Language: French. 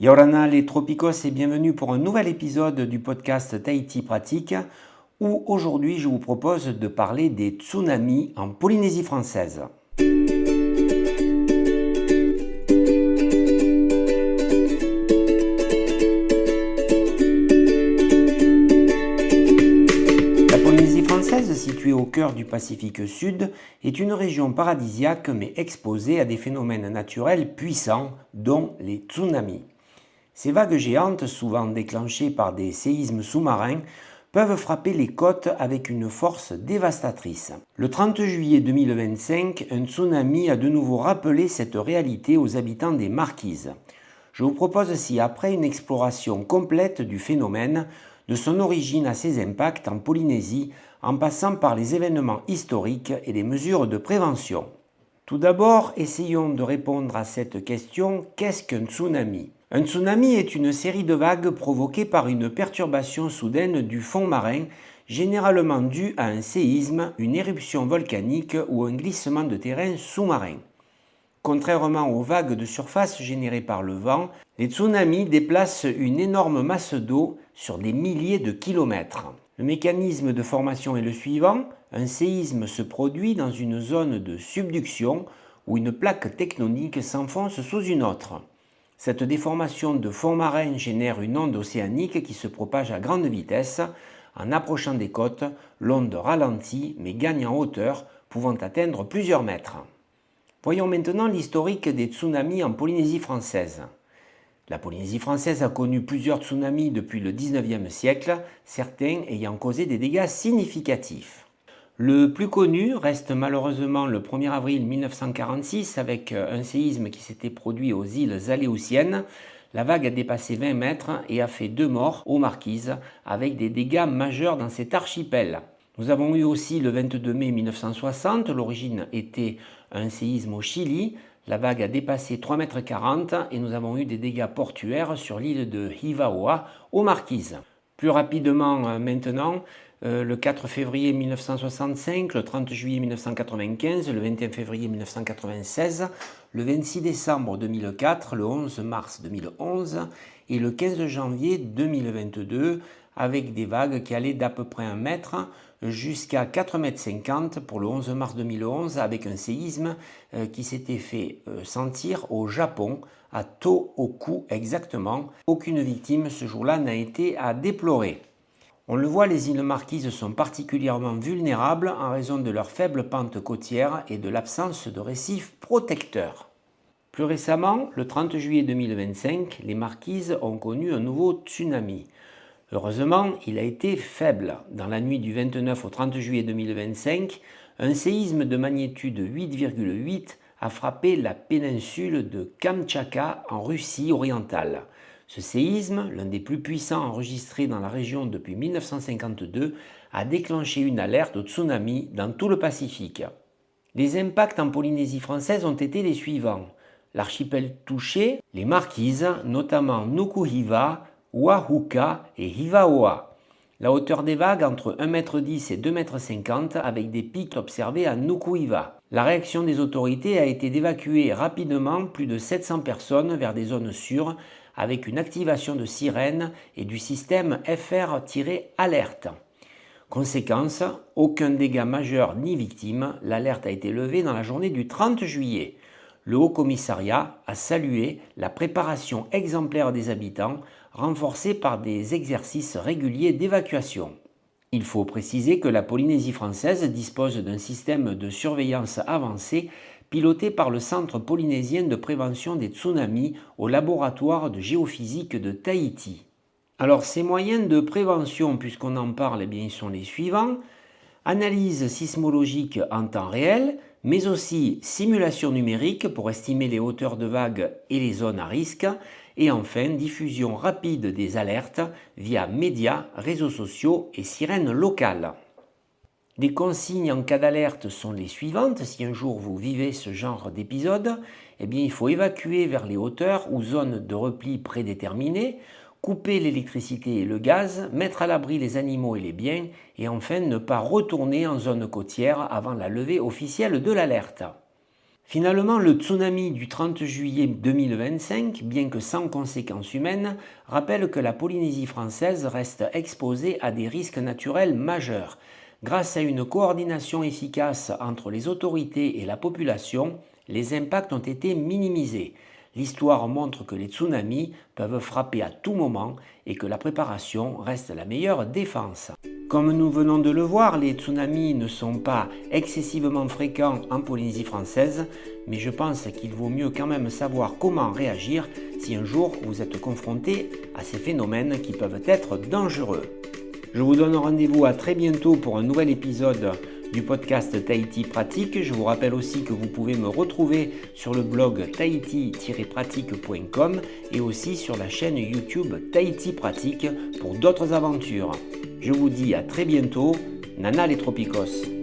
Yorana les tropicos et bienvenue pour un nouvel épisode du podcast Tahiti Pratique où aujourd'hui je vous propose de parler des tsunamis en Polynésie française. La Polynésie française, située au cœur du Pacifique Sud, est une région paradisiaque mais exposée à des phénomènes naturels puissants, dont les tsunamis. Ces vagues géantes, souvent déclenchées par des séismes sous-marins, peuvent frapper les côtes avec une force dévastatrice. Le 30 juillet 2025, un tsunami a de nouveau rappelé cette réalité aux habitants des Marquises. Je vous propose ci-après une exploration complète du phénomène, de son origine à ses impacts en Polynésie, en passant par les événements historiques et les mesures de prévention. Tout d'abord, essayons de répondre à cette question, qu'est-ce qu'un tsunami ? Un tsunami est une série de vagues provoquées par une perturbation soudaine du fond marin, généralement due à un séisme, une éruption volcanique ou un glissement de terrain sous-marin. Contrairement aux vagues de surface générées par le vent, les tsunamis déplacent une énorme masse d'eau sur des milliers de kilomètres. Le mécanisme de formation est le suivant. Un séisme se produit dans une zone de subduction où une plaque tectonique s'enfonce sous une autre. Cette déformation de fond marin génère une onde océanique qui se propage à grande vitesse. En approchant des côtes, l'onde ralentit mais gagne en hauteur, pouvant atteindre plusieurs mètres. Voyons maintenant l'historique des tsunamis en Polynésie française. La Polynésie française a connu plusieurs tsunamis depuis le 19e siècle, certains ayant causé des dégâts significatifs. Le plus connu reste malheureusement le 1er avril 1946 avec un séisme qui s'était produit aux îles Aléoutiennes. La vague a dépassé 20 mètres et a fait 2 morts aux Marquises avec des dégâts majeurs dans cet archipel. Nous avons eu aussi le 22 mai 1960, l'origine était un séisme au Chili. La vague a dépassé 3,40 m et nous avons eu des dégâts portuaires sur l'île de Hivaoa aux Marquises. Plus rapidement maintenant, le 4 février 1965, le 30 juillet 1995, le 21 février 1996, le 26 décembre 2004, le 11 mars 2011 et le 15 janvier 2022 avec des vagues qui allaient d'à peu près 1 mètre jusqu'à 4,50 m pour le 11 mars 2011 avec un séisme qui s'était fait sentir au Japon, à Tohoku exactement. Aucune victime ce jour-là n'a été à déplorer. On le voit, les îles Marquises sont particulièrement vulnérables en raison de leur faible pente côtière et de l'absence de récifs protecteurs. Plus récemment, le 30 juillet 2025, les Marquises ont connu un nouveau tsunami. Heureusement, il a été faible. Dans la nuit du 29 au 30 juillet 2025, un séisme de magnitude 8,8 a frappé la péninsule de Kamtchatka en Russie orientale. Ce séisme, l'un des plus puissants enregistrés dans la région depuis 1952, a déclenché une alerte au tsunami dans tout le Pacifique. Les impacts en Polynésie française ont été les suivants. L'archipel touché, les Marquises, notamment Nukuhiva, Oahuka et Hivaoa. La hauteur des vagues entre 1,10 m et 2,50 m avec des pics observés à Nukuhiva. La réaction des autorités a été d'évacuer rapidement plus de 700 personnes vers des zones sûres avec une activation de sirènes et du système FR-alerte. Conséquence, aucun dégât majeur ni victime, l'alerte a été levée dans la journée du 30 juillet. Le Haut-Commissariat a salué la préparation exemplaire des habitants, renforcée par des exercices réguliers d'évacuation. Il faut préciser que la Polynésie française dispose d'un système de surveillance avancé piloté par le Centre polynésien de prévention des tsunamis au laboratoire de géophysique de Tahiti. Alors ces moyens de prévention, puisqu'on en parle, ils sont les suivants. Analyse sismologique en temps réel, mais aussi simulation numérique pour estimer les hauteurs de vagues et les zones à risque. Et enfin, diffusion rapide des alertes via médias, réseaux sociaux et sirènes locales. Les consignes en cas d'alerte sont les suivantes. Si un jour vous vivez ce genre d'épisode, il faut évacuer vers les hauteurs ou zones de repli prédéterminées, couper l'électricité et le gaz, mettre à l'abri les animaux et les biens et enfin ne pas retourner en zone côtière avant la levée officielle de l'alerte. Finalement, le tsunami du 30 juillet 2025, bien que sans conséquences humaines, rappelle que la Polynésie française reste exposée à des risques naturels majeurs. Grâce à une coordination efficace entre les autorités et la population, les impacts ont été minimisés. L'histoire montre que les tsunamis peuvent frapper à tout moment et que la préparation reste la meilleure défense. Comme nous venons de le voir, les tsunamis ne sont pas excessivement fréquents en Polynésie française, mais je pense qu'il vaut mieux quand même savoir comment réagir si un jour vous êtes confronté à ces phénomènes qui peuvent être dangereux. Je vous donne rendez-vous à très bientôt pour un nouvel épisode du podcast Tahiti Pratique. Je vous rappelle aussi que vous pouvez me retrouver sur le blog tahiti-pratique.com et aussi sur la chaîne YouTube Tahiti Pratique pour d'autres aventures. Je vous dis à très bientôt, Nana les Tropicos.